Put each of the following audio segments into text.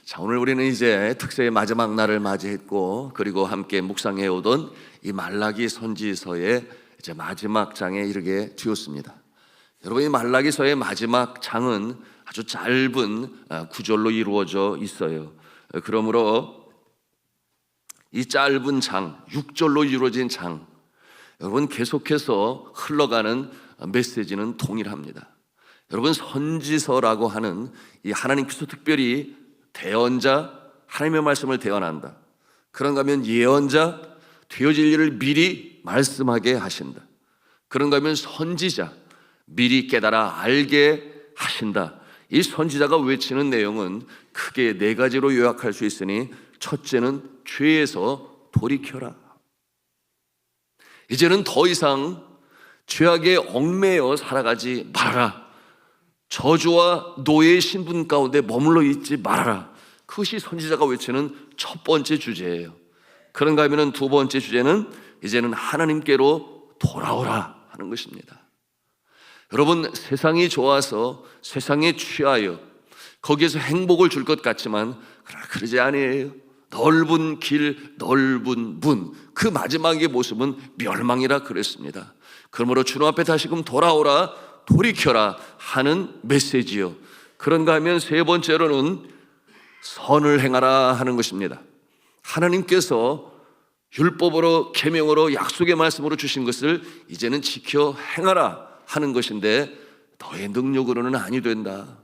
자, 오늘 우리는 이제 특세의 마지막 날을 맞이했고, 그리고 함께 묵상해 오던 이 말라기 선지서의 이제 마지막 장에 이르게 되었습니다. 여러분, 이 말라기서의 마지막 장은 아주 짧은 구절로 이루어져 있어요. 그러므로 이 짧은 장, 6절로 이루어진 장, 여러분 계속해서 흘러가는 메시지는 동일합니다. 여러분, 선지서라고 하는 이 하나님께서 특별히 대언자, 하나님의 말씀을 대언한다. 그런가 하면 예언자, 되어질 일을 미리 말씀하게 하신다. 그런가 하면 선지자, 미리 깨달아 알게 하신다. 이 선지자가 외치는 내용은 크게 네 가지로 요약할 수 있으니, 첫째는 죄에서 돌이켜라. 이제는 더 이상 죄악에 얽매여 살아가지 말아라. 저주와 노예의 신분 가운데 머물러 있지 말아라. 그것이 선지자가 외치는 첫 번째 주제예요. 그런가 하면 두 번째 주제는 이제는 하나님께로 돌아오라 하는 것입니다. 여러분, 세상이 좋아서 세상에 취하여 거기에서 행복을 줄 것 같지만 그러지 아니에요. 넓은 길, 넓은 문, 그 마지막의 모습은 멸망이라 그랬습니다. 그러므로 주님 앞에 다시금 돌아오라, 돌이켜라 하는 메시지요. 그런가 하면 세 번째로는 선을 행하라 하는 것입니다. 하나님께서 율법으로, 계명으로, 약속의 말씀으로 주신 것을 이제는 지켜 행하라 하는 것인데, 너의 능력으로는 아니 된다.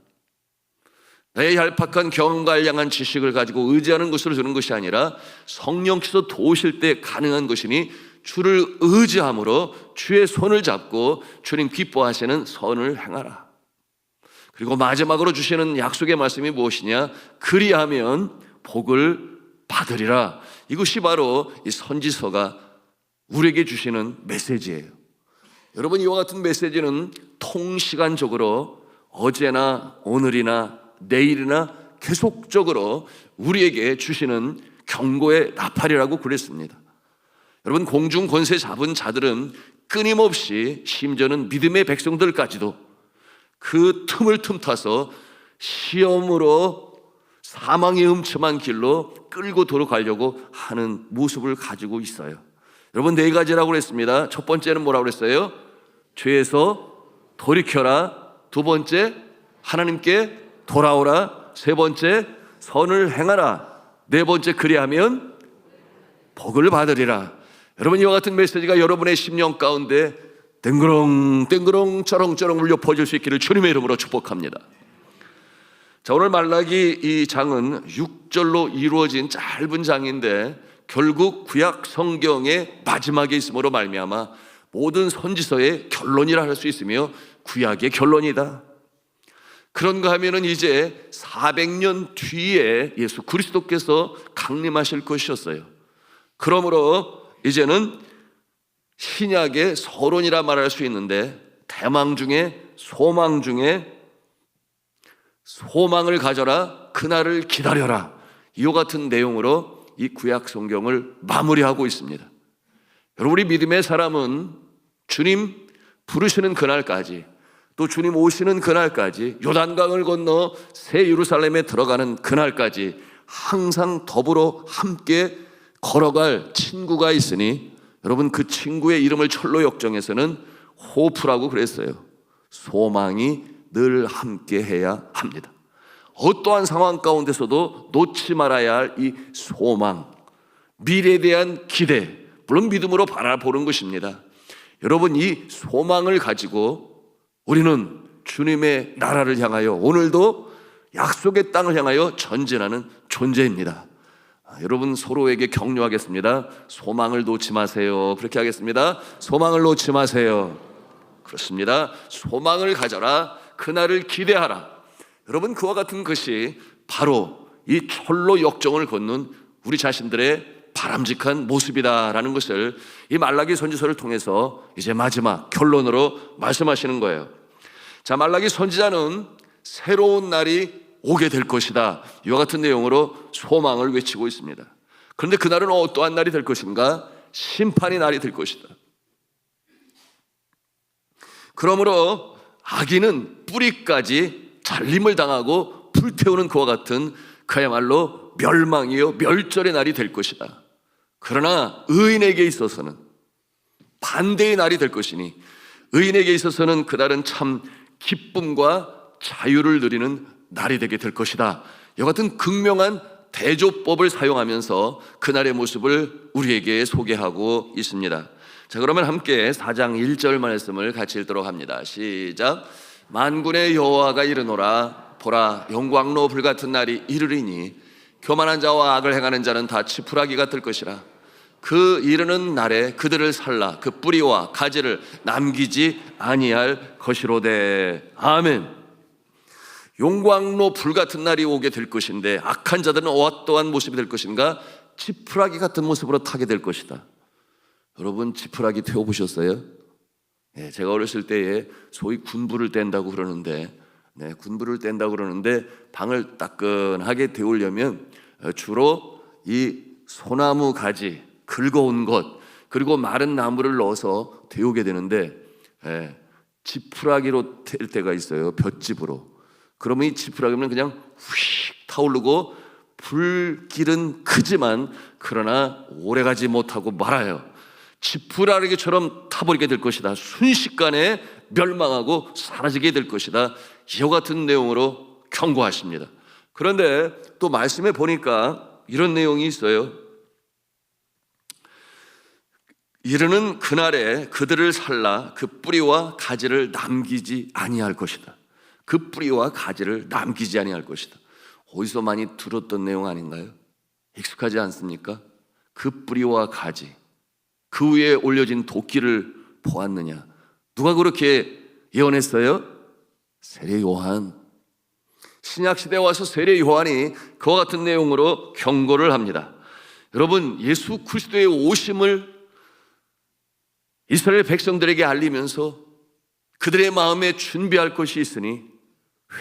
나의 얄팍한 경험과 알량한 지식을 가지고 의지하는 것으로 되는 것이 아니라 성령께서 도우실 때 가능한 것이니 주를 의지함으로 주의 손을 잡고 주님 기뻐하시는 선을 행하라. 그리고 마지막으로 주시는 약속의 말씀이 무엇이냐? 그리하면 복을 받으리라. 이것이 바로 이 선지서가 우리에게 주시는 메시지예요. 여러분, 이와 같은 메시지는 통시간적으로 어제나 오늘이나 내일이나 계속적으로 우리에게 주시는 경고의 나팔이라고 그랬습니다. 여러분, 공중 권세 잡은 자들은 끊임없이, 심지어는 믿음의 백성들까지도 그 틈을 틈타서 시험으로 사망의 음침한 길로 끌고 들어가려고 하는 모습을 가지고 있어요. 여러분, 네 가지라고 그랬습니다. 첫 번째는 뭐라고 그랬어요? 죄에서 돌이켜라. 두 번째, 하나님께 돌아오라. 세 번째, 선을 행하라. 네 번째, 그리하면 복을 받으리라. 여러분, 이와 같은 메시지가 여러분의 심령 가운데 땡그렁 쩌렁쩌렁 울려 퍼질 수 있기를 주님의 이름으로 축복합니다. 자, 오늘 말라기 이 장은 6절로 이루어진 짧은 장인데 결국 구약 성경의 마지막에 있음으로 말미암아 모든 선지서의 결론이라 할 수 있으며 구약의 결론이다. 그런가 하면은 이제 400년 뒤에 예수 그리스도께서 강림하실 것이었어요. 그러므로 이제는 신약의 서론이라 말할 수 있는데, 대망 중에 소망 중에 소망을 가져라, 그날을 기다려라, 이와 같은 내용으로 이 구약 성경을 마무리하고 있습니다. 여러분, 우리 믿음의 사람은 주님 부르시는 그날까지, 또 주님 오시는 그날까지, 요단강을 건너 새 예루살렘에 들어가는 그날까지 항상 더불어 함께 걸어갈 친구가 있으니, 여러분, 그 친구의 이름을 철로 역정에서는 호프라고 그랬어요. 소망이 늘 함께 해야 합니다. 어떠한 상황 가운데서도 놓지 말아야 할 이 소망, 미래에 대한 기대, 물론 믿음으로 바라보는 것입니다. 여러분, 이 소망을 가지고 우리는 주님의 나라를 향하여, 오늘도 약속의 땅을 향하여 전진하는 존재입니다. 여러분, 서로에게 격려하겠습니다. 소망을 놓지 마세요. 그렇게 하겠습니다. 소망을 놓지 마세요. 그렇습니다. 소망을 가져라. 그날을 기대하라. 여러분, 그와 같은 것이 바로 이 철로 역정을 걷는 우리 자신들의 바람직한 모습이다라는 것을 이 말라기 선지서를 통해서 이제 마지막 결론으로 말씀하시는 거예요. 자, 말라기 선지자는 새로운 날이 오게 될 것이다, 이와 같은 내용으로 소망을 외치고 있습니다. 그런데 그날은 어떠한 날이 될 것인가? 심판의 날이 될 것이다. 그러므로 악인은 뿌리까지 잘림을 당하고 불태우는 그와 같은 그야말로 멸망이요 멸절의 날이 될 것이다. 그러나 의인에게 있어서는 반대의 날이 될 것이니 의인에게 있어서는 그날은 참 기쁨과 자유를 누리는 날이 되게 될 것이다. 이와 같은 극명한 대조법을 사용하면서 그날의 모습을 우리에게 소개하고 있습니다. 자, 그러면 함께 4장 1절 말씀을 같이 읽도록 합니다. 시작. 만군의 여호와가 이르노라. 보라, 영광로 불같은 날이 이르리니 교만한 자와 악을 행하는 자는 다 지푸라기가 될 것이라. 그 이르는 날에 그들을 살라. 그 뿌리와 가지를 남기지 아니할 것이로되. 아멘. 용광로 불같은 날이 오게 될 것인데 악한 자들은 어떠한 모습이 될 것인가? 지푸라기 같은 모습으로 타게 될 것이다. 여러분, 지푸라기 태워보셨어요? 네, 제가 어렸을 때에 소위 군부를 뗀다고 그러는데, 군부를 뗀다고 그러는데 방을 따끈하게 데우려면 주로 이 소나무 가지, 긁어온 것, 그리고 마른 나무를 넣어서 데우게 되는데, 지푸라기로 뗄 때가 있어요. 볏짚으로. 그러면 이 지푸라기는 그냥 휙 타오르고 불길은 크지만 그러나 오래가지 못하고 말아요. 지푸라기처럼 타버리게 될 것이다. 순식간에 멸망하고 사라지게 될 것이다. 이와 같은 내용으로 경고하십니다. 그런데 또 말씀에 보니까 이런 내용이 있어요. 이르는 그날에 그들을 살라. 그 뿌리와 가지를 남기지 아니할 것이다. 그 뿌리와 가지를 남기지 아니할 것이다. 어디서 많이 들었던 내용 아닌가요? 익숙하지 않습니까? 그 뿌리와 가지, 그 위에 올려진 도끼를 보았느냐? 누가 그렇게 예언했어요? 세례 요한. 신약시대에 와서 세례 요한이 그와 같은 내용으로 경고를 합니다. 여러분, 예수 그리스도의 오심을 이스라엘 백성들에게 알리면서 그들의 마음에 준비할 것이 있으니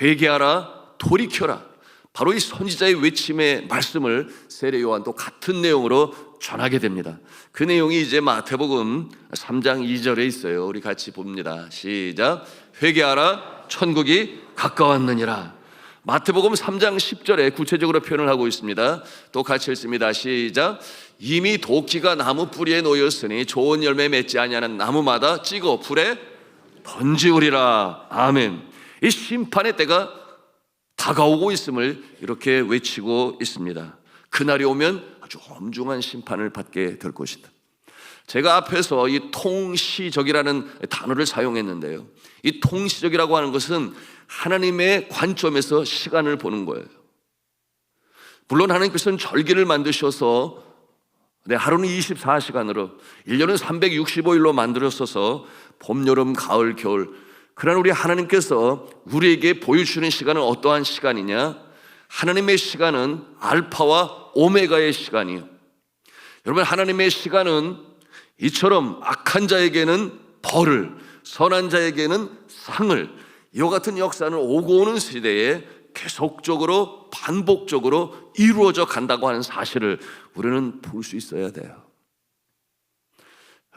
회개하라, 돌이켜라. 바로 이 선지자의 외침의 말씀을 세례 요한도 같은 내용으로 전하게 됩니다. 그 내용이 이제 마태복음 3장 2절에 있어요. 우리 같이 봅니다. 시작. 회개하라, 천국이 가까웠느니라. 마태복음 3장 10절에 구체적으로 표현을 하고 있습니다. 또 같이 읽습니다. 시작. 이미 도끼가 나무 뿌리에 놓였으니 좋은 열매 맺지 아니하는 나무마다 찍어 불에 던지우리라. 아멘. 이 심판의 때가 다가오고 있음을 이렇게 외치고 있습니다. 그날이 오면 아주 엄중한 심판을 받게 될 것이다. 제가 앞에서 이 통시적이라는 단어를 사용했는데요, 이 통시적이라고 하는 것은 하나님의 관점에서 시간을 보는 거예요. 물론 하나님께서는 절기를 만드셔서 하루는 24시간으로 1년은 365일로 만들었어서 봄, 여름, 가을, 겨울. 그러나 우리 하나님께서 우리에게 보여주시는 시간은 어떠한 시간이냐? 하나님의 시간은 알파와 오메가의 시간이에요. 여러분, 하나님의 시간은 이처럼 악한 자에게는 벌을, 선한 자에게는 상을, 이와 같은 역사는 오고 오는 시대에 계속적으로 반복적으로 이루어져 간다고 하는 사실을 우리는 볼 수 있어야 돼요.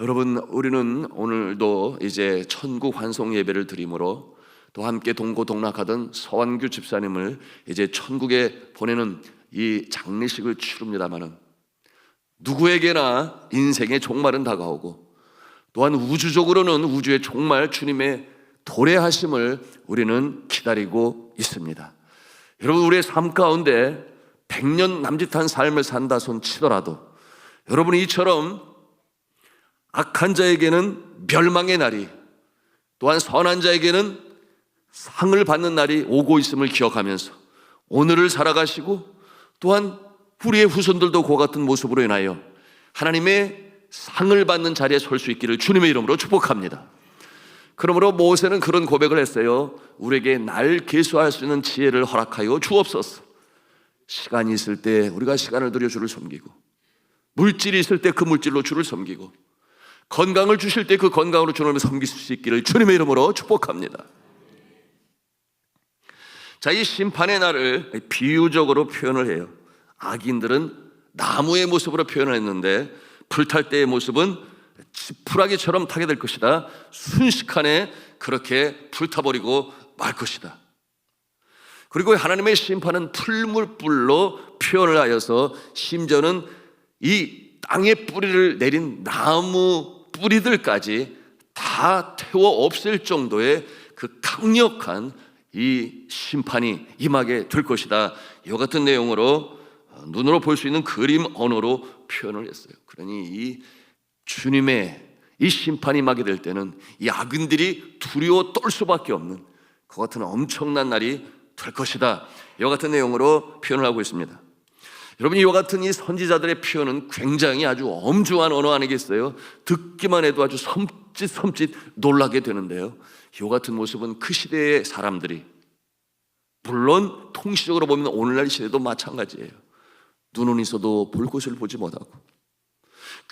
여러분, 우리는 오늘도 이제 천국 환송 예배를 드림으로 또 함께 동고동락하던 서완규 집사님을 이제 천국에 보내는 이 장례식을 치릅니다마는, 누구에게나 인생의 종말은 다가오고 또한 우주적으로는 우주의 종말, 주님의 도래하심을 우리는 기다리고 있습니다. 여러분, 우리의 삶 가운데 100년 남짓한 삶을 산다 손 치더라도 여러분이 이처럼 악한 자에게는 멸망의 날이, 또한 선한 자에게는 상을 받는 날이 오고 있음을 기억하면서 오늘을 살아가시고, 또한 우리의 후손들도 그와 같은 모습으로 인하여 하나님의 상을 받는 자리에 설 수 있기를 주님의 이름으로 축복합니다. 그러므로 모세는 그런 고백을 했어요. 우리에게 날 계수할 수 있는 지혜를 허락하여 주옵소서. 시간이 있을 때 우리가 시간을 들여 주를 섬기고, 물질이 있을 때 그 물질로 주를 섬기고, 건강을 주실 때 그 건강으로 주님을 섬길 수 있기를 주님의 이름으로 축복합니다. 자, 이 심판의 날을 비유적으로 표현을 해요. 악인들은 나무의 모습으로 표현을 했는데 불탈 때의 모습은 지푸라기처럼 타게 될 것이다. 순식간에 그렇게 불타버리고 말 것이다. 그리고 하나님의 심판은 풀물불로 표현을 하여서 심지어는 이 땅에 뿌리를 내린 나무 뿌리들까지 다 태워 없앨 정도의 그 강력한 이 심판이 임하게 될 것이다. 이와 같은 내용으로 눈으로 볼 수 있는 그림 언어로 표현을 했어요. 그러니 이 주님의 이 심판이 임하게 될 때는 이 악인들이 두려워 떨 수밖에 없는 그 같은 엄청난 날이 될 것이다. 이와 같은 내용으로 표현을 하고 있습니다. 여러분, 이와 같은 이 선지자들의 표현은 굉장히 아주 엄중한 언어 아니겠어요? 듣기만 해도 아주 섬찟 놀라게 되는데요, 이와 같은 모습은 그 시대의 사람들이, 물론 통시적으로 보면 오늘날 시대도 마찬가지예요. 눈은 있어도 볼 것을 보지 못하고,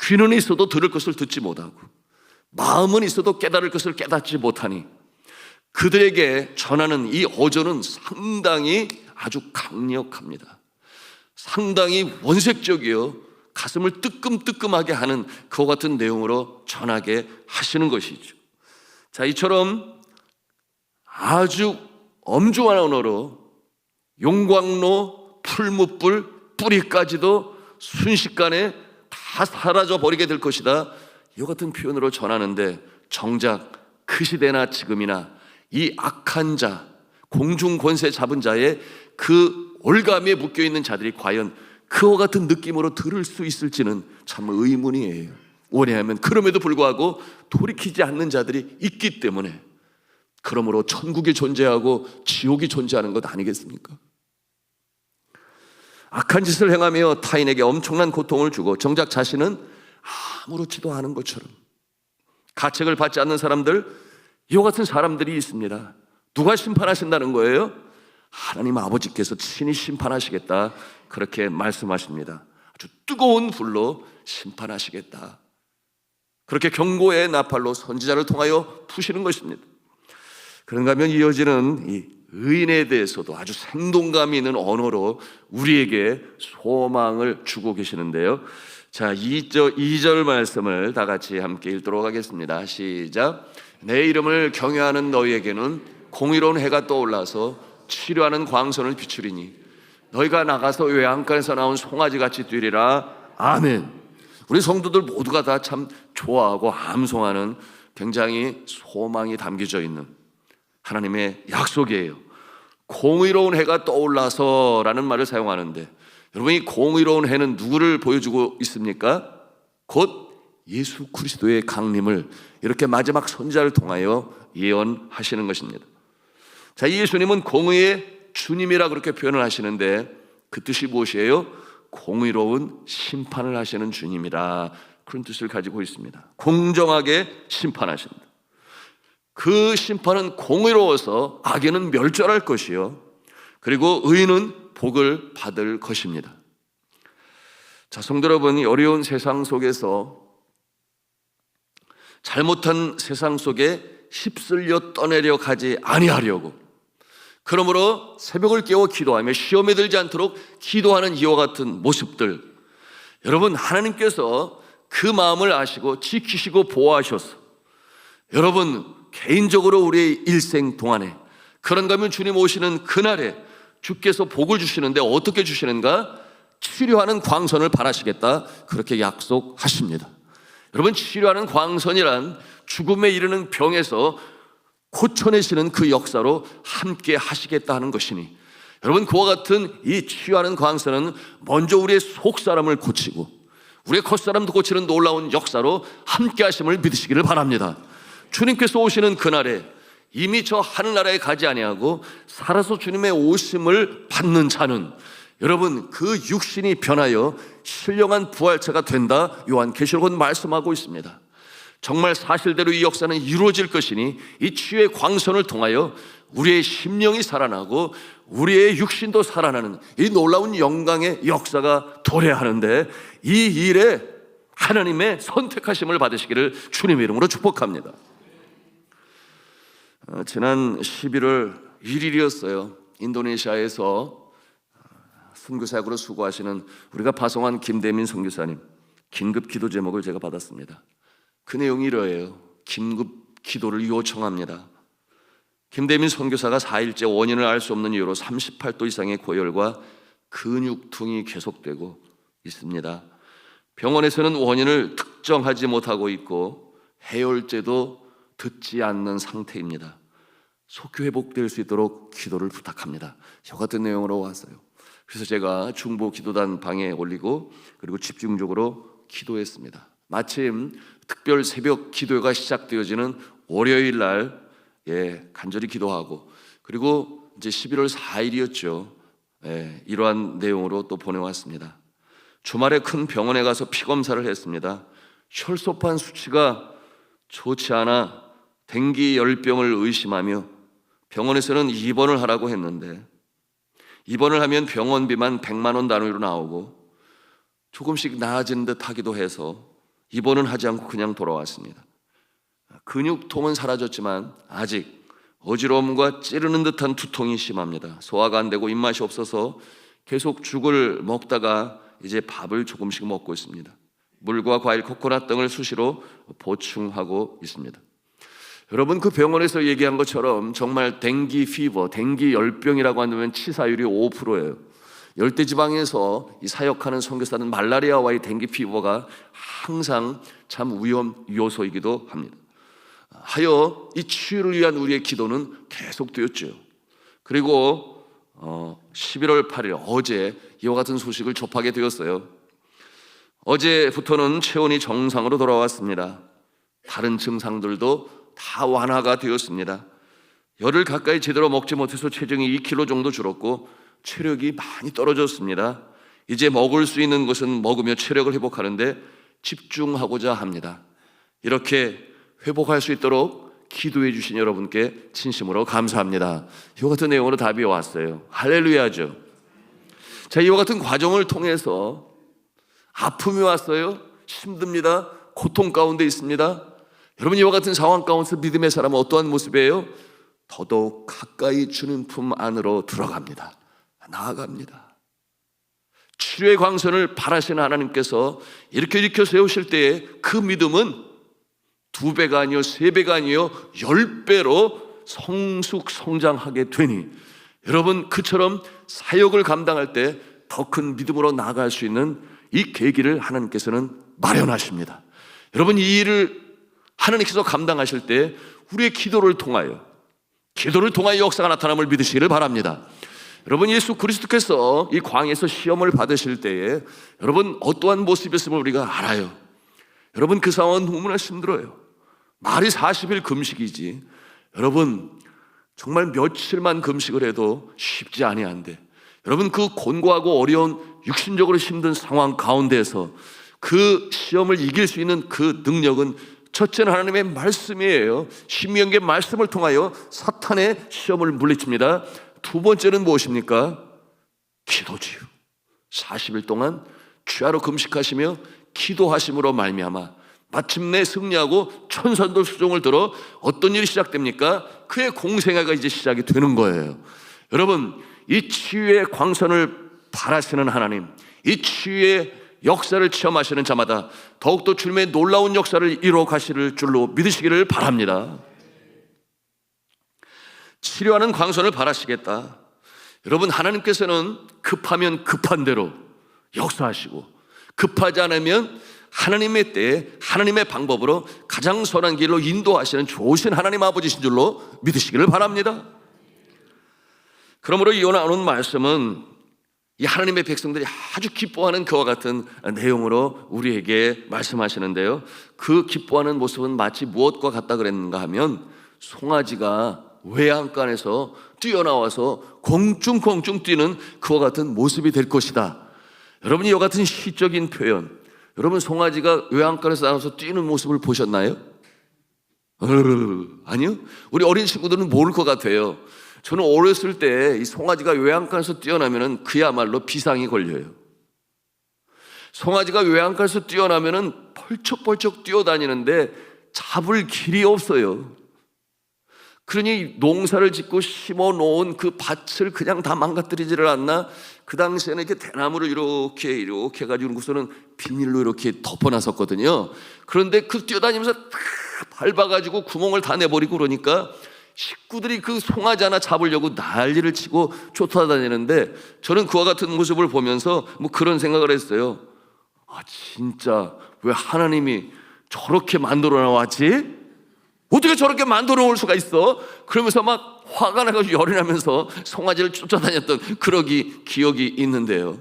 귀는 있어도 들을 것을 듣지 못하고, 마음은 있어도 깨달을 것을 깨닫지 못하니 그들에게 전하는 이 어조는 상당히 아주 강력합니다. 상당히 원색적이요, 가슴을 뜨끔뜨끔하게 하는 그와 같은 내용으로 전하게 하시는 것이죠. 자, 이처럼 아주 엄중한 언어로 용광로, 풀무불, 뿌리까지도 순식간에 다 사라져 버리게 될 것이다. 이와 같은 표현으로 전하는데, 정작 그 시대나 지금이나 이 악한 자, 공중 권세 잡은 자의 그 올가미에 묶여있는 자들이 과연 그와 같은 느낌으로 들을 수 있을지는 참 의문이에요. 왜냐하면 그럼에도 불구하고 돌이키지 않는 자들이 있기 때문에, 그러므로 천국이 존재하고 지옥이 존재하는 것 아니겠습니까? 악한 짓을 행하며 타인에게 엄청난 고통을 주고 정작 자신은 아무렇지도 않은 것처럼 가책을 받지 않는 사람들, 이와 같은 사람들이 있습니다. 누가 심판하신다는 거예요? 하나님 아버지께서 친히 심판하시겠다, 그렇게 말씀하십니다. 아주 뜨거운 불로 심판하시겠다, 그렇게 경고의 나팔로 선지자를 통하여 푸시는 것입니다. 그런가 하면 이어지는 이 의인에 대해서도 아주 생동감이 있는 언어로 우리에게 소망을 주고 계시는데요. 자, 2절 말씀을 다 같이 함께 읽도록 하겠습니다. 시작. 내 이름을 경외하는 너희에게는 공의로운 해가 떠올라서 치료하는 광선을 비추리니 너희가 나가서 외양간에서 나온 송아지같이 뛰리라. 아멘. 우리 성도들 모두가 다 참 좋아하고 암송하는 굉장히 소망이 담겨져 있는 하나님의 약속이에요. 공의로운 해가 떠올라서 라는 말을 사용하는데, 여러분, 이 공의로운 해는 누구를 보여주고 있습니까? 곧 예수 그리스도의 강림을 이렇게 마지막 선지자를 통하여 예언하시는 것입니다. 자, 예수님은 공의의 주님이라 그렇게 표현을 하시는데, 그 뜻이 무엇이에요? 공의로운 심판을 하시는 주님이라, 그런 뜻을 가지고 있습니다. 공정하게 심판하신다. 그 심판은 공의로워서 악인은 멸절할 것이요, 그리고 의인은 복을 받을 것입니다. 자, 성도 여러분, 어려운 세상 속에서, 잘못한 세상 속에 휩쓸려 떠내려 가지 아니하려고, 그러므로 새벽을 깨워 기도하며 시험에 들지 않도록 기도하는 이와 같은 모습들, 여러분, 하나님께서 그 마음을 아시고 지키시고 보호하셔서 여러분 개인적으로 우리의 일생 동안에, 그런가 하면 주님 오시는 그날에 주께서 복을 주시는데 어떻게 주시는가? 치료하는 광선을 바라시겠다, 그렇게 약속하십니다. 여러분, 치료하는 광선이란 죽음에 이르는 병에서 고쳐내시는 그 역사로 함께 하시겠다 하는 것이니, 여러분, 그와 같은 이 치유하는 광선은 먼저 우리의 속사람을 고치고 우리의 겉사람도 고치는 놀라운 역사로 함께 하심을 믿으시기를 바랍니다. 주님께서 오시는 그날에 이미 저 하늘나라에 가지 아니하고 살아서 주님의 오심을 받는 자는, 여러분, 그 육신이 변하여 신령한 부활체가 된다, 요한계시록은 말씀하고 있습니다. 정말 사실대로 이 역사는 이루어질 것이니 이 치유의 광선을 통하여 우리의 심령이 살아나고 우리의 육신도 살아나는 이 놀라운 영광의 역사가 도래하는데, 이 일에 하나님의 선택하심을 받으시기를 주님의 이름으로 축복합니다. 지난 11월 1일이었어요. 인도네시아에서 선교사역으로 수고하시는 우리가 파송한 김대민 선교사님 긴급 기도 제목을 제가 받았습니다. 그 내용이 이러해요. 긴급 기도를 요청합니다. 김대민 선교사가 4일째 원인을 알 수 없는 이유로 38도 이상의 고열과 근육통이 계속되고 있습니다. 병원에서는 원인을 특정하지 못하고 있고 해열제도 듣지 않는 상태입니다. 속히 회복될 수 있도록 기도를 부탁합니다. 이와 같은 내용으로 왔어요. 그래서 제가 중보 기도단 방에 올리고 그리고 집중적으로 기도했습니다. 마침 특별 새벽 기도가 시작되어지는 월요일 날 간절히 기도하고 그리고 이제 11월 4일이었죠. 이러한 내용으로 또 보내왔습니다. 주말에 큰 병원에 가서 피검사를 했습니다. 혈소판 수치가 좋지 않아 댕기 열병을 의심하며 병원에서는 입원을 하라고 했는데 입원을 하면 병원비만 100만 원 단위로 나오고 조금씩 나아진 듯 하기도 해서 입원은 하지 않고 그냥 돌아왔습니다. 근육통은 사라졌지만 아직 어지러움과 찌르는 듯한 두통이 심합니다. 소화가 안 되고 입맛이 없어서 계속 죽을 먹다가 이제 밥을 조금씩 먹고 있습니다. 물과 과일, 코코넛 등을 수시로 보충하고 있습니다. 여러분, 그 병원에서 얘기한 것처럼 정말 댕기 피버, 댕기 열병이라고 하면 치사율이 5%예요. 열대지방에서 이 사역하는 선교사는 말라리아와 이 댕기 피버가 항상 참 위험 요소이기도 합니다. 하여 이 치유를 위한 우리의 기도는 계속되었죠. 그리고 11월 8일 어제 이와 같은 소식을 접하게 되었어요. 어제부터는 체온이 정상으로 돌아왔습니다. 다른 증상들도 다 완화가 되었습니다. 열을 가까이 제대로 먹지 못해서 체중이 2kg 정도 줄었고 체력이 많이 떨어졌습니다. 이제 먹을 수 있는 것은 먹으며 체력을 회복하는데 집중하고자 합니다. 이렇게 회복할 수 있도록 기도해 주신 여러분께 진심으로 감사합니다. 이와 같은 내용으로 답이 왔어요. 할렐루야죠. 자, 이와 같은 과정을 통해서 아픔이 왔어요. 힘듭니다. 고통 가운데 있습니다. 여러분, 이와 같은 상황 가운데서 믿음의 사람은 어떠한 모습이에요? 더더욱 가까이 주는 품 안으로 들어갑니다. 나아갑니다. 치료의 광선을 바라시는 하나님께서 이렇게 일으켜 세우실 때에 그 믿음은 2배가 아니요 3배가 아니요 10배로 성숙 성장하게 되니 여러분, 그처럼 사역을 감당할 때 더 큰 믿음으로 나아갈 수 있는 이 계기를 하나님께서는 마련하십니다. 여러분, 이 일을 하나님께서 감당하실 때 우리의 기도를 통하여 역사가 나타남을 믿으시기를 바랍니다. 여러분, 예수 그리스도께서 이 광야에서 시험을 받으실 때에 여러분 어떠한 모습이었음을 우리가 알아요. 여러분, 그 상황은 너무나 힘들어요. 말이 40일 금식이지 여러분 정말 며칠만 금식을 해도 쉽지 아니한데 여러분, 그 곤고하고 어려운 육신적으로 힘든 상황 가운데서 그 시험을 이길 수 있는 그 능력은 첫째는 하나님의 말씀이에요. 신명기의 말씀을 통하여 사탄의 시험을 물리칩니다. 두 번째는 무엇입니까? 기도지요. 40일 동안 주야로 금식하시며 기도하심으로 말미암아 마침내 승리하고 천산도 수종을 들어 어떤 일이 시작됩니까? 그의 공생애가 이제 시작이 되는 거예요. 여러분, 이 치유의 광선을 바라시는 하나님, 이 치유의 역사를 체험하시는 자마다 더욱더 주님의 놀라운 역사를 이루어 가실 줄로 믿으시기를 바랍니다. 치료하는 광선을 바라시겠다. 여러분, 하나님께서는 급하면 급한 대로 역사하시고 급하지 않으면 하나님의 때에 하나님의 방법으로 가장 선한 길로 인도하시는 좋으신 하나님 아버지신 줄로 믿으시기를 바랍니다. 그러므로 이오늘 나눈 말씀은 이 하나님의 백성들이 아주 기뻐하는 그와 같은 내용으로 우리에게 말씀하시는데요, 그 기뻐하는 모습은 마치 무엇과 같다 그랬는가 하면 송아지가 외양간에서 뛰어나와서 공중공중 뛰는 그와 같은 모습이 될 것이다. 여러분, 이와 같은 시적인 표현, 여러분 송아지가 외양간에서 나와서 뛰는 모습을 보셨나요? 아니요? 우리 어린 친구들은 모를 것 같아요. 저는 어렸을 때 이 송아지가 외양간에서 뛰어나면은 그야말로 비상이 걸려요. 송아지가 외양간에서 뛰어나면은 펄쩍펄쩍 뛰어다니는데 잡을 길이 없어요. 그러니 농사를 짓고 심어 놓은 그 밭을 그냥 다 망가뜨리지를 않나? 그 당시에는 이렇게 대나무를 이렇게 해가지고 그것은 비닐로 이렇게 덮어놨었거든요. 그런데 그 뛰어다니면서 다 밟아가지고 구멍을 다 내버리고 그러니까 식구들이 그 송아지 하나 잡으려고 난리를 치고 쫓아다니는데, 저는 그와 같은 모습을 보면서 뭐 그런 생각을 했어요. 진짜 왜 하나님이 저렇게 만들어 나왔지? 어떻게 저렇게 만들어 놓을 수가 있어? 그러면서 막 화가 나가지고 열이 나면서 송아지를 쫓아다녔던 기억이 있는데요.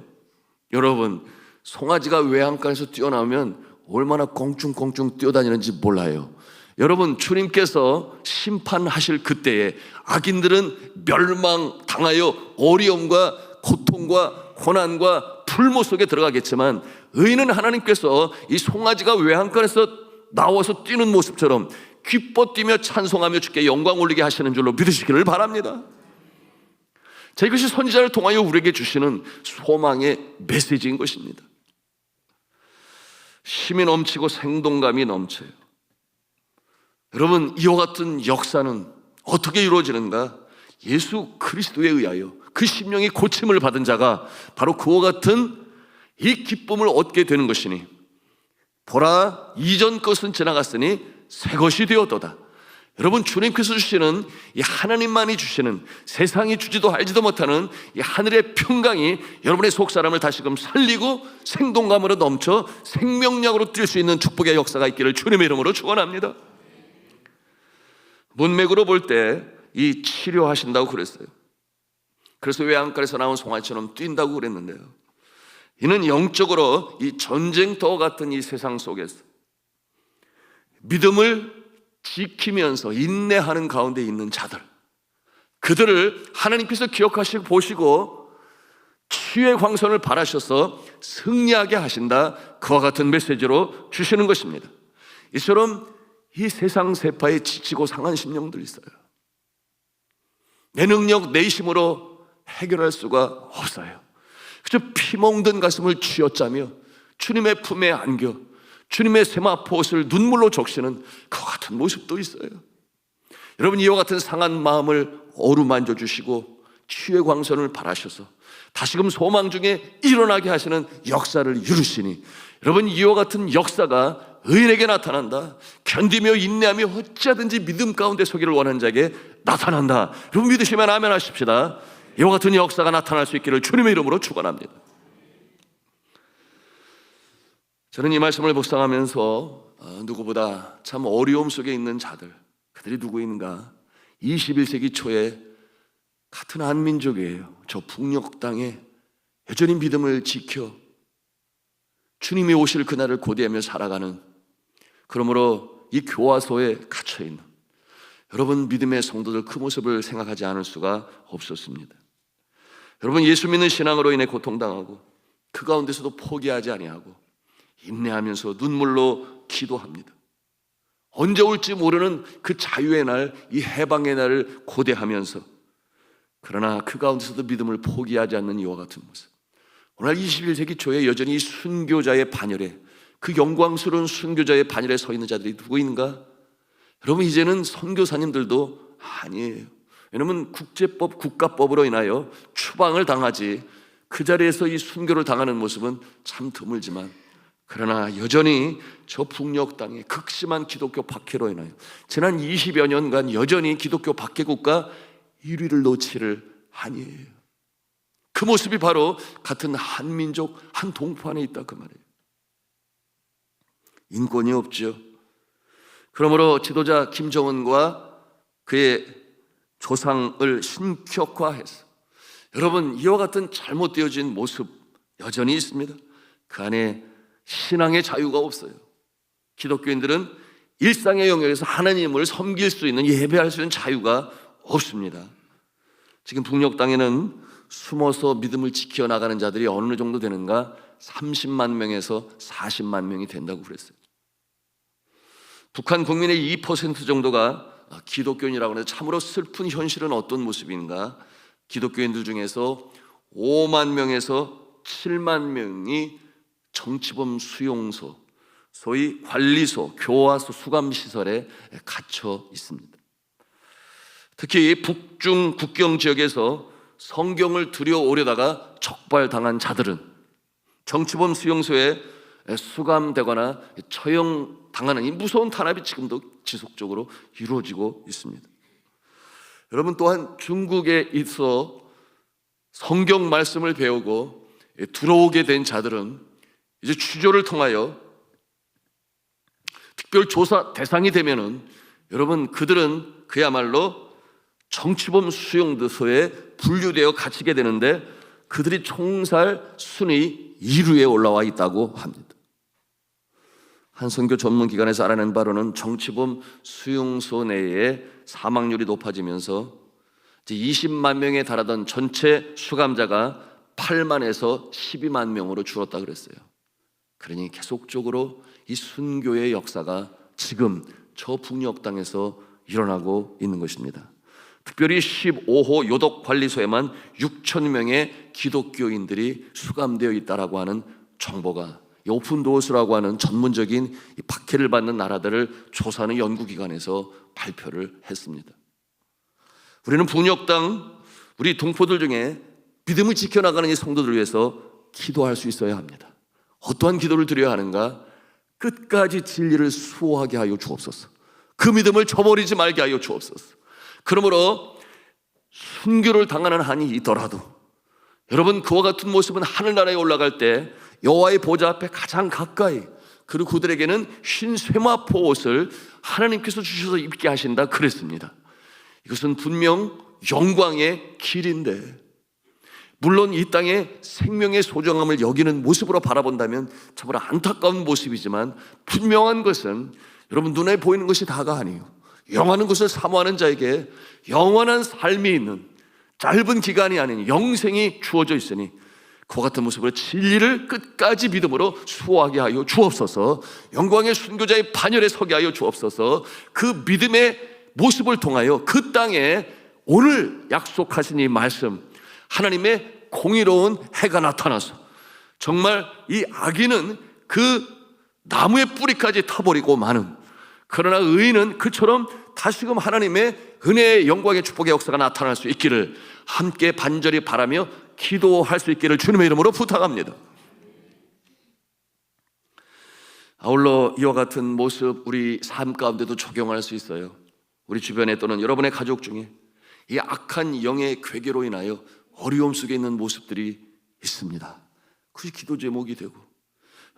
여러분, 송아지가 외양간에서 뛰어나오면 얼마나 껑충껑충 뛰어다니는지 몰라요. 여러분, 주님께서 심판하실 그때에 악인들은 멸망당하여 어려움과 고통과 고난과 불모 속에 들어가겠지만, 의인은 하나님께서 이 송아지가 외양간에서 나와서 뛰는 모습처럼 기뻐 뛰며 찬송하며 주께 영광 올리게 하시는 줄로 믿으시기를 바랍니다. 자, 이것이 선지자를 통하여 우리에게 주시는 소망의 메시지인 것입니다. 힘이 넘치고 생동감이 넘쳐요. 여러분, 이와 같은 역사는 어떻게 이루어지는가? 예수 그리스도에 의하여 그 심령이 고침을 받은 자가 바로 그와 같은 이 기쁨을 얻게 되는 것이니, 보라, 이전 것은 지나갔으니 새 것이 되었도다. 여러분, 주님께서 주시는 이 하나님만이 주시는, 세상이 주지도 알지도 못하는 이 하늘의 평강이 여러분의 속사람을 다시금 살리고 생동감으로 넘쳐 생명력으로 뛸 수 있는 축복의 역사가 있기를 주님의 이름으로 축원합니다. 문맥으로 볼 때 이 치료하신다고 그랬어요. 그래서 외양간에서 나온 송아지처럼 뛴다고 그랬는데요, 이는 영적으로 이 전쟁터와 같은 이 세상 속에서 믿음을 지키면서 인내하는 가운데 있는 자들, 그들을 하나님께서 기억하시고 보시고 치유의 광선을 발하셔서 승리하게 하신다, 그와 같은 메시지로 주시는 것입니다. 이처럼 이 세상 세파에 지치고 상한 심령들이 있어요. 내 능력, 내 힘으로 해결할 수가 없어요. 그저 피멍든 가슴을 쥐어짜며 주님의 품에 안겨 주님의 세마포옷을 눈물로 적시는 그와 같은 모습도 있어요. 여러분, 이와 같은 상한 마음을 어루만져 주시고 치유의 광선을 발하셔서 다시금 소망 중에 일어나게 하시는 역사를 이루시니, 여러분, 이와 같은 역사가 의인에게 나타난다. 견디며 인내하며 어찌하든지 믿음 가운데 서기를 원하는 자에게 나타난다. 여러분, 믿으시면 아멘 하십시다. 이와 같은 역사가 나타날 수 있기를 주님의 이름으로 축원합니다. 저는 이 말씀을 묵상하면서 누구보다 참 어려움 속에 있는 자들, 그들이 누구인가? 21세기 초에 같은 한민족이에요. 저 북녘 땅에 여전히 믿음을 지켜 주님이 오실 그날을 고대하며 살아가는, 그러므로 이 교화소에 갇혀있는 여러분 믿음의 성도들, 그 모습을 생각하지 않을 수가 없었습니다. 여러분, 예수 믿는 신앙으로 인해 고통당하고 그 가운데서도 포기하지 아니하고 인내하면서 눈물로 기도합니다. 언제 올지 모르는 그 자유의 날, 이 해방의 날을 고대하면서, 그러나 그 가운데서도 믿음을 포기하지 않는 이와 같은 모습. 오늘 21세기 초에 여전히 순교자의 반열에, 그 영광스러운 순교자의 반열에 서 있는 자들이 누구인가? 여러분, 이제는 선교사님들도 아니에요. 왜냐하면 국제법, 국가법으로 인하여 추방을 당하지, 그 자리에서 이 순교를 당하는 모습은 참 드물지만, 그러나 여전히 저 북녘 땅에 극심한 기독교 박해로 인하여 지난 20여 년간 여전히 기독교 박해 국가 1위를 놓지를 아니에요. 그 모습이 바로 같은 한민족, 한 동포 안에 있다, 그 말이에요. 인권이 없죠. 그러므로 지도자 김정은과 그의 조상을 신격화해서, 여러분, 이와 같은 잘못되어진 모습 여전히 있습니다. 그 안에 신앙의 자유가 없어요. 기독교인들은 일상의 영역에서 하나님을 섬길 수 있는, 예배할 수 있는 자유가 없습니다. 지금 북녘 땅에는 숨어서 믿음을 지켜나가는 자들이 어느 정도 되는가? 30만 명에서 40만 명이 된다고 그랬어요. 북한 국민의 2% 정도가 기독교인이라고 해서 참으로 슬픈 현실은 어떤 모습인가? 기독교인들 중에서 5만 명에서 7만 명이 정치범 수용소, 소위 관리소, 교화소, 수감시설에 갇혀 있습니다. 특히 북중 국경 지역에서 성경을 들여오려다가 적발당한 자들은 정치범 수용소에 수감되거나 처형당하는 이 무서운 탄압이 지금도 지속적으로 이루어지고 있습니다. 여러분 또한 중국에 있어 성경 말씀을 배우고 들어오게 된 자들은 이제 추조를 통하여 특별 조사 대상이 되면은 여러분 그들은 그야말로 정치범 수용소에 분류되어 갇히게 되는데 그들이 총살 순위 2루에 올라와 있다고 합니다. 한 선교 전문 기관에서 알아낸 바로는 정치범 수용소 내에 사망률이 높아지면서 20만 명에 달하던 전체 수감자가 8만에서 12만 명으로 줄었다 그랬어요. 그러니 계속적으로 이 순교의 역사가 지금 저 북녘 땅에서 일어나고 있는 것입니다. 특별히 15호 요독관리소에만 6천 명의 기독교인들이 수감되어 있다라고 하는 정보가 이 오픈도어스라고 하는 전문적인 박해를 받는 나라들을 조사하는 연구기관에서 발표를 했습니다. 우리는 북녘 땅 우리 동포들 중에 믿음을 지켜나가는 이 성도들을 위해서 기도할 수 있어야 합니다. 어떠한 기도를 드려야 하는가? 끝까지 진리를 수호하게 하여 주옵소서. 그 믿음을 저버리지 말게 하여 주옵소서. 그러므로 순교를 당하는 한이 있더라도 여러분 그와 같은 모습은 하늘나라에 올라갈 때 여호와의 보좌 앞에 가장 가까이, 그리고 그들에게는 흰 쇠마포 옷을 하나님께서 주셔서 입게 하신다 그랬습니다. 이것은 분명 영광의 길인데, 물론 이 땅의 생명의 소중함을 여기는 모습으로 바라본다면 참으로 안타까운 모습이지만, 분명한 것은 여러분 눈에 보이는 것이 다가 아니에요. 영원한 것을 사모하는 자에게 영원한 삶이 있는, 짧은 기간이 아닌 영생이 주어져 있으니 그와 같은 모습으로 진리를 끝까지 믿음으로 수호하게 하여 주옵소서. 영광의 순교자의 반열에 서게 하여 주옵소서. 그 믿음의 모습을 통하여 그 땅에 오늘 약속하신 이 말씀, 하나님의 공의로운 해가 나타나서 정말 이 악인은 그 나무의 뿌리까지 타버리고 마는, 그러나 의인은 그처럼 다시금 하나님의 은혜의 영광의 축복의 역사가 나타날 수 있기를 함께 반절히 바라며 기도할 수 있기를 주님의 이름으로 부탁합니다. 아울러 이와 같은 모습 우리 삶 가운데도 적용할 수 있어요. 우리 주변에 또는 여러분의 가족 중에 이 악한 영의 괴계로 인하여 어려움 속에 있는 모습들이 있습니다. 그게 기도 제목이 되고,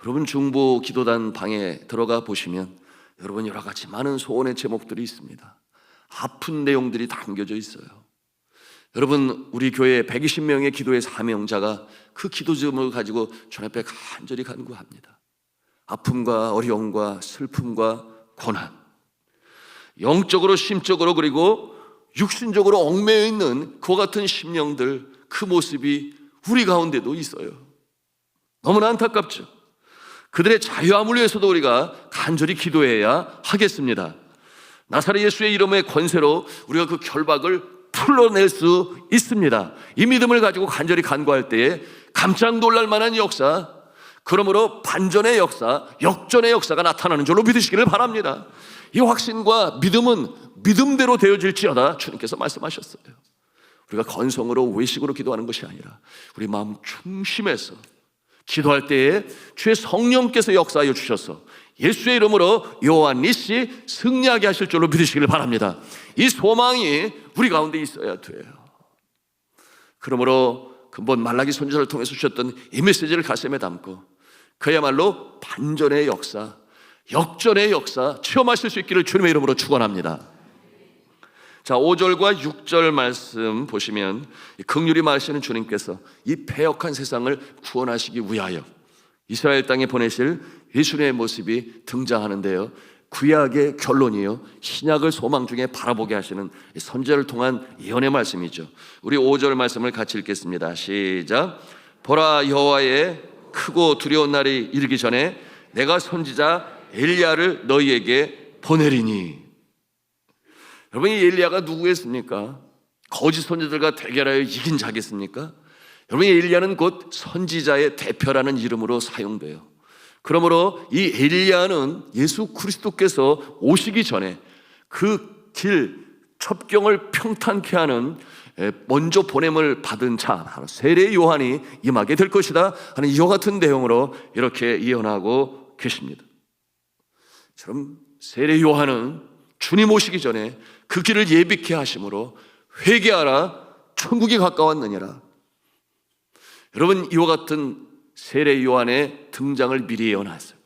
여러분 중보 기도단 방에 들어가 보시면 여러분 여러 가지 많은 소원의 제목들이 있습니다. 아픈 내용들이 담겨져 있어요. 여러분 우리 교회 120명의 기도의 사명자가 그 기도 제목을 가지고 주님 앞에 간절히 간구합니다. 아픔과 어려움과 슬픔과 고난, 영적으로 심적으로 그리고 육신적으로 얽매여 있는 그와 같은 심령들, 그 모습이 우리 가운데도 있어요. 너무나 안타깝죠. 그들의 자유함을 위해서도 우리가 간절히 기도해야 하겠습니다. 나사렛 예수의 이름의 권세로 우리가 그 결박을 풀어낼 수 있습니다. 이 믿음을 가지고 간절히 간구할 때에 깜짝 놀랄 만한 역사, 그러므로 반전의 역사, 역전의 역사가 나타나는 줄로 믿으시기를 바랍니다. 이 확신과 믿음은 믿음대로 되어질지어다 주님께서 말씀하셨어요. 우리가 건성으로 외식으로 기도하는 것이 아니라 우리 마음 중심에서 기도할 때에 주의 성령께서 역사하여 주셔서 예수의 이름으로 요한 니시 승리하게 하실 줄로 믿으시기를 바랍니다. 이 소망이 우리 가운데 있어야 돼요. 그러므로 근본 말라기 선지자를 통해서 주셨던 이 메시지를 가슴에 담고 그야말로 반전의 역사, 역전의 역사 체험하실 수 있기를 주님의 이름으로 축원합니다. 자, 5절과 6절 말씀 보시면 긍휼히 말하시는 주님께서 이 패역한 세상을 구원하시기 위하여 이스라엘 땅에 보내실 예수님의 모습이 등장하는데요, 구약의 결론이요 신약을 소망 중에 바라보게 하시는 선지자를 통한 예언의 말씀이죠. 우리 5절 말씀을 같이 읽겠습니다. 시작. 보라, 여호와의 크고 두려운 날이 이르기 전에 내가 선지자 엘리야를 너희에게 보내리니. 여러분, 이 엘리야가 누구겠습니까? 거짓 선지자들과 대결하여 이긴 자겠습니까? 여러분, 이 엘리야는 곧 선지자의 대표라는 이름으로 사용돼요. 그러므로 이 엘리야는 예수 그리스도께서 오시기 전에 그 길 첩경을 평탄케 하는 먼저 보냄을 받은 자, 바로 세례 요한이 임하게 될 것이다 하는 이와 같은 내용으로 이렇게 예언하고 계십니다. 처럼 세례 요한은 주님 오시기 전에 그 길을 예비케 하심으로 회개하라, 천국이 가까웠느니라. 여러분, 이와 같은 세례 요한의 등장을 미리 예언했어요.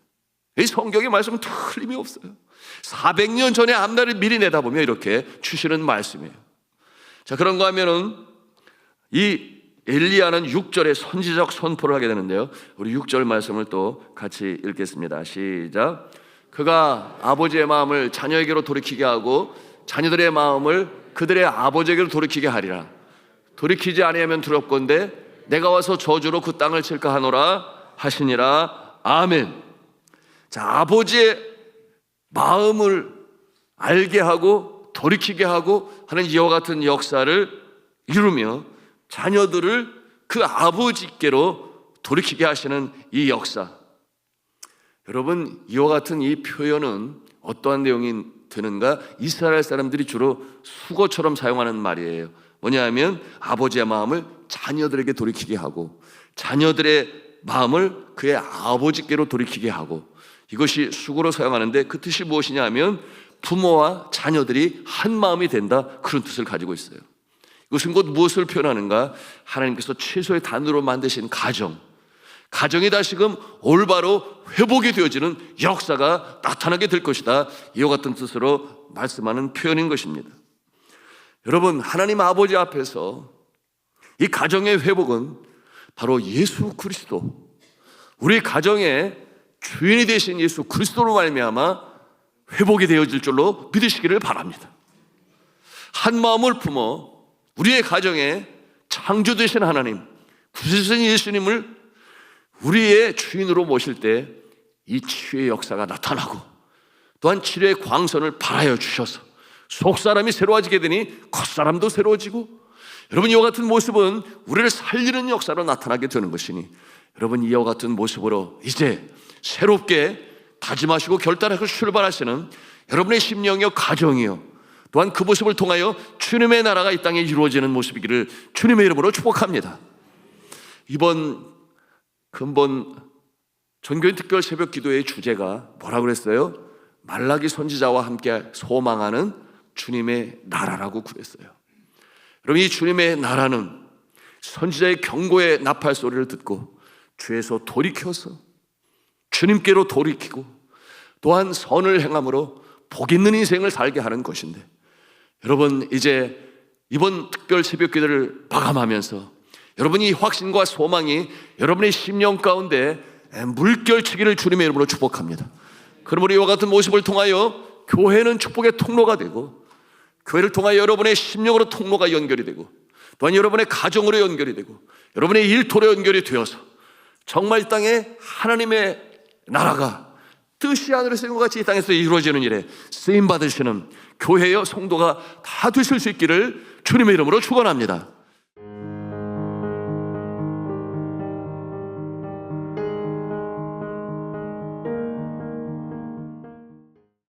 이 성경의 말씀은 틀림이 없어요. 400년 전의 앞날을 미리 내다보며 이렇게 주시는 말씀이에요. 자, 그런가 하면은 이 엘리야는 6절에 선지적 선포를 하게 되는데요, 우리 6절 말씀을 또 같이 읽겠습니다. 시작. 그가 아버지의 마음을 자녀에게로 돌이키게 하고 자녀들의 마음을 그들의 아버지에게로 돌이키게 하리라. 돌이키지 아니하면 두렵건대 내가 와서 저주로 그 땅을 칠까 하노라 하시니라. 아멘. 자, 아버지의 마음을 알게 하고 돌이키게 하고 하는 이와 같은 역사를 이루며 자녀들을 그 아버지께로 돌이키게 하시는 이 역사. 여러분, 이와 같은 이 표현은 어떠한 내용이 드는가? 이스라엘 사람들이 주로 수고처럼 사용하는 말이에요. 뭐냐 하면 아버지의 마음을 자녀들에게 돌이키게 하고 자녀들의 마음을 그의 아버지께로 돌이키게 하고, 이것이 수고로 사용하는데 그 뜻이 무엇이냐 하면 부모와 자녀들이 한 마음이 된다, 그런 뜻을 가지고 있어요. 이것은 곧 무엇을 표현하는가? 하나님께서 최소의 단으로 만드신 가정이 다시금 올바로 회복이 되어지는 역사가 나타나게 될 것이다, 이와 같은 뜻으로 말씀하는 표현인 것입니다. 여러분, 하나님 아버지 앞에서 이 가정의 회복은 바로 예수 그리스도, 우리 가정의 주인이 되신 예수 그리스도로 말미암아 회복이 되어질 줄로 믿으시기를 바랍니다. 한 마음을 품어 우리의 가정에 창조 되신 하나님, 구세주신 예수님을 우리의 주인으로 모실 때 이 치유의 역사가 나타나고, 또한 치료의 광선을 발하여 주셔서 속사람이 새로워지게 되니 겉사람도 새로워지고, 여러분, 이와 같은 모습은 우리를 살리는 역사로 나타나게 되는 것이니, 여러분, 이와 같은 모습으로 이제 새롭게 다짐하시고 결단하고 출발하시는 여러분의 심령이요 가정이요, 또한 그 모습을 통하여 주님의 나라가 이 땅에 이루어지는 모습이기를 주님의 이름으로 축복합니다. 이번 근본 전교인 특별 새벽 기도의 주제가 뭐라고 그랬어요? 말라기 선지자와 함께 소망하는 주님의 나라라고 그랬어요. 여러분, 이 주님의 나라는 선지자의 경고의 나팔 소리를 듣고 죄에서 돌이켜서 주님께로 돌이키고 또한 선을 행함으로 복 있는 인생을 살게 하는 것인데, 여러분, 이제 이번 특별 새벽 기도를 마감하면서 여러분이 이 확신과 소망이 여러분의 심령 가운데 물결치기를 주님의 이름으로 축복합니다. 그러므로 이와 같은 모습을 통하여 교회는 축복의 통로가 되고, 교회를 통하여 여러분의 심령으로 통로가 연결이 되고, 또한 여러분의 가정으로 연결이 되고, 여러분의 일터로 연결이 되어서 정말 이 땅에 하나님의 나라가 뜻이 하늘에서 이룬 것 같이 이 땅에서 이루어지는 일에 쓰임받으시는 교회여 성도가 다 되실 수 있기를 주님의 이름으로 축원합니다.